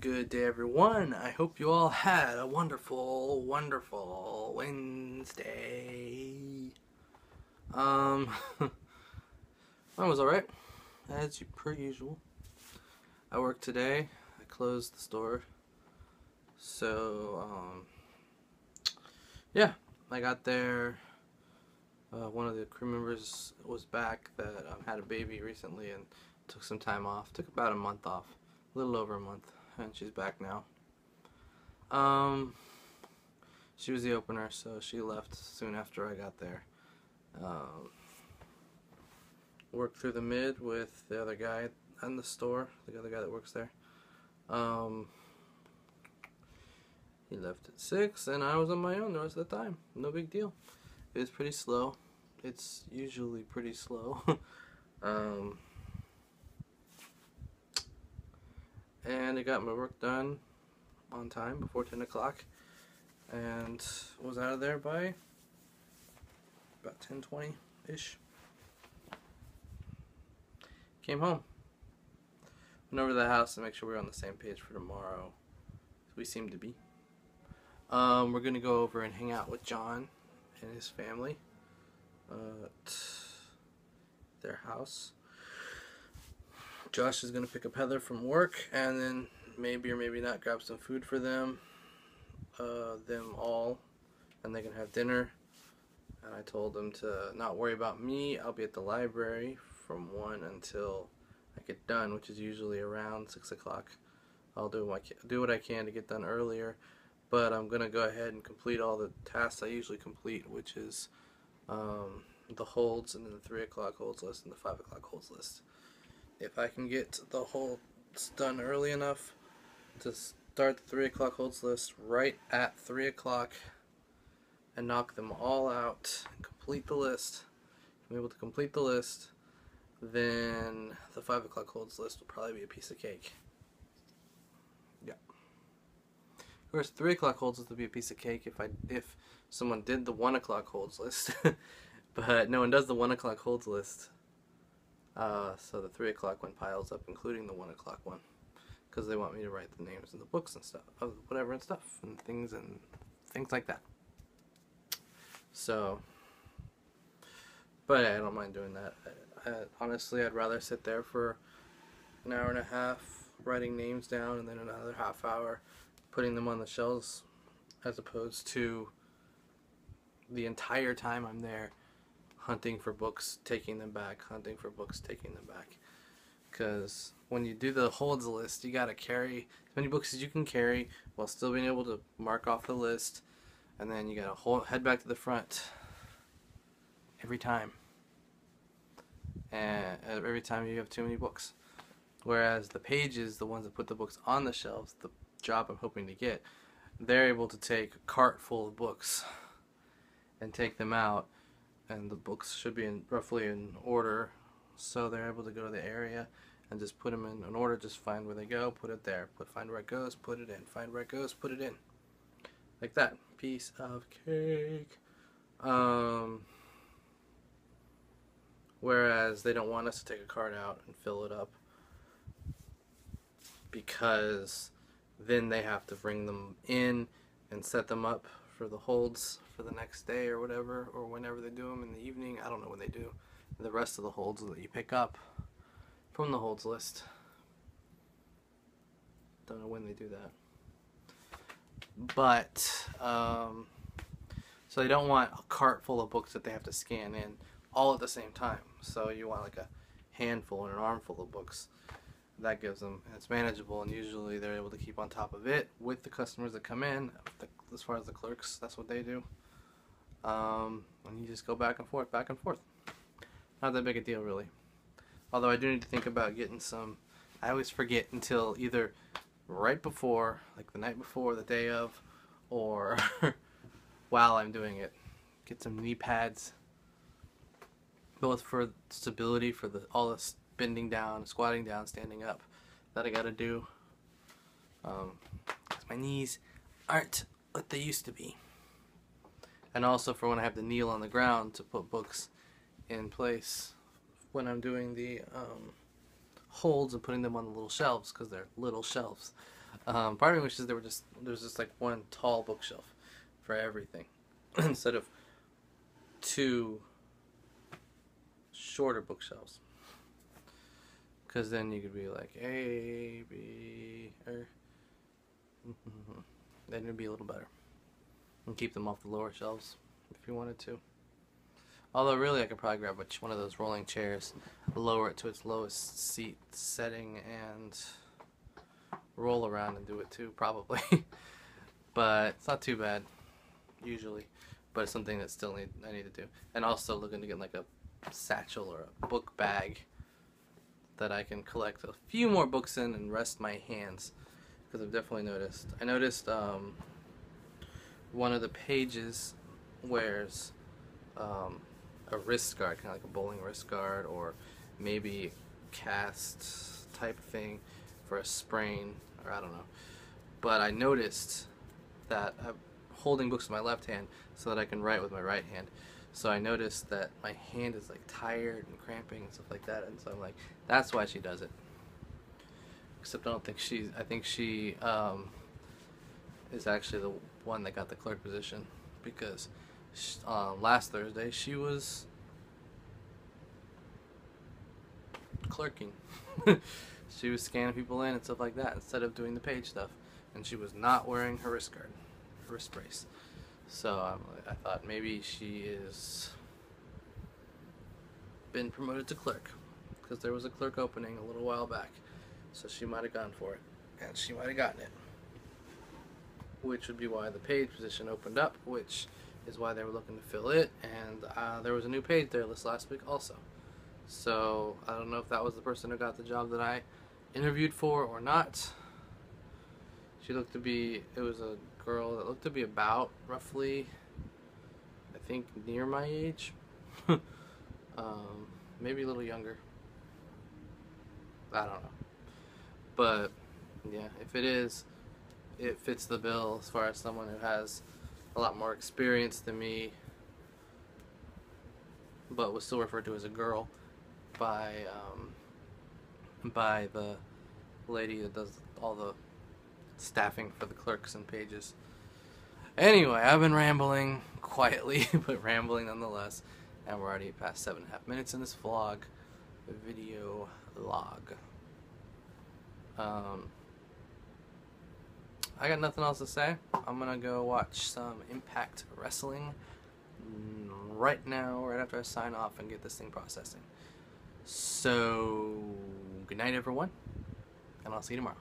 Good day, everyone. I hope you all had a wonderful, wonderful Wednesday. Mine was alright, as per usual. I worked today. I closed the store. So, yeah, I got there. One of the crew members was back that had a baby recently and took some time off. Took about a month off. A little over a month. And she's back now. She was the opener, so she left soon after I got there. Worked through the mid with the other guy in the store, the other guy that works there. He left at 6, and I was on my own the rest of the time. No big deal. It was pretty slow. It's usually pretty slow. And I got my work done on time before 10 o'clock and was out of there by about 10:20-ish. Came home. Went over to the house to make sure we were on the same page for tomorrow. We seem to be. We're going to go over and hang out with John and his family at their house. Josh is going to pick up Heather from work and then maybe or maybe not grab some food for them all, and they can have dinner. And I told them to not worry about me. I'll be at the library from 1 until I get done, which is usually around 6 o'clock. I'll do what I can to get done earlier, but I'm going to go ahead and complete all the tasks I usually complete, which is the holds and then the 3 o'clock holds list and the 5 o'clock holds list. If I can get the holds done early enough to start the 3 o'clock holds list right at 3 o'clock and knock them all out and complete the list, if I'm able to complete the list, then the 5 o'clock holds list will probably be a piece of cake. Yeah. Of course, 3 o'clock holds list would be a piece of cake if someone did the 1 o'clock holds list, but no one does the 1 o'clock holds list. So the 3 o'clock one piles up, including the 1 o'clock one, because they want me to write the names in the books and stuff, whatever and stuff, and things like that. So, but I don't mind doing that. Honestly, I'd rather sit there for an hour and a half writing names down and then another half hour putting them on the shelves, as opposed to the entire time I'm there hunting for books, taking them back, hunting for books, taking them back. Because when you do the holds list, you gotta carry as many books as you can carry while still being able to mark off the list, and then you gotta head back to the front every time. And every time you have too many books. Whereas the pages, the ones that put the books on the shelves, the job I'm hoping to get, they're able to take a cart full of books and take them out. And the books should be roughly in order, so they're able to go to the area and just put them in an order. Just find where they go, put it there, find where it goes, put it in, find where it goes, put it in, like that. Piece of cake. Whereas they don't want us to take a cart out and fill it up, because then they have to bring them in and set them up for the holds for the next day or whatever, or whenever they do them in the evening. I don't know when they do the rest of the holds that you pick up from the holds list. Don't know when they do that. But so they don't want a cart full of books that they have to scan in all at the same time. So you want like a handful and an armful of books. That gives them, and it's manageable, and usually they're able to keep on top of it with the customers that come in. As far as the clerks, that's what they do. And you just go back and forth, back and forth. Not that big a deal, really. Although I do need to think about getting some. I always forget until either right before, like the night before, the day of, or while I'm doing it. Get some knee pads, both for stability, for all the bending down, squatting down, standing up that I gotta do. Because my knees aren't what they used to be. And also for when I have to kneel on the ground to put books in place when I'm doing the holds and putting them on the little shelves, because they're little shelves. Part of me wishes there was just like one tall bookshelf for everything instead of two shorter bookshelves. Because then you could be like A, B, or then it'd be a little better. And keep them off the lower shelves if you wanted to. Although really I could probably grab one of those rolling chairs, lower it to its lowest seat setting, and roll around and do it too, probably. But it's not too bad, usually. But it's something that I need to do. And also looking to get like a satchel or a book bag that I can collect a few more books in and rest my hands. Because I've definitely noticed. I noticed one of the pages wears a wrist guard, kind of like a bowling wrist guard, or maybe cast type thing for a sprain, or I don't know. But I noticed that I'm holding books with my left hand so that I can write with my right hand. So I noticed that my hand is like tired and cramping and stuff like that, and so I'm like, that's why she does it. Except I think she is actually the one that got the clerk position, because last Thursday she was clerking. She was scanning people in and stuff like that instead of doing the page stuff, and she was not wearing her wrist guard, her wrist brace. So I thought maybe she is been promoted to clerk, because there was a clerk opening a little while back, so she might have gone for it, and she might have gotten it, which would be why the page position opened up, which is why they were looking to fill it. And there was a new page there this last week also. So I don't know if that was the person who got the job that I interviewed for or not. She looked to be, it was a girl that looked to be about roughly, I think, near my age. Maybe a little younger. I don't know. But yeah, if it is, it fits the bill as far as someone who has a lot more experience than me, but was still referred to as a girl by the lady that does all the staffing for the clerks and pages. Anyway, I've been rambling quietly, but rambling nonetheless, and we're already past 7.5 minutes in this video log. I got nothing else to say. I'm gonna go watch some Impact Wrestling right now, right after I sign off and get this thing processing. So, good night everyone, and I'll see you tomorrow.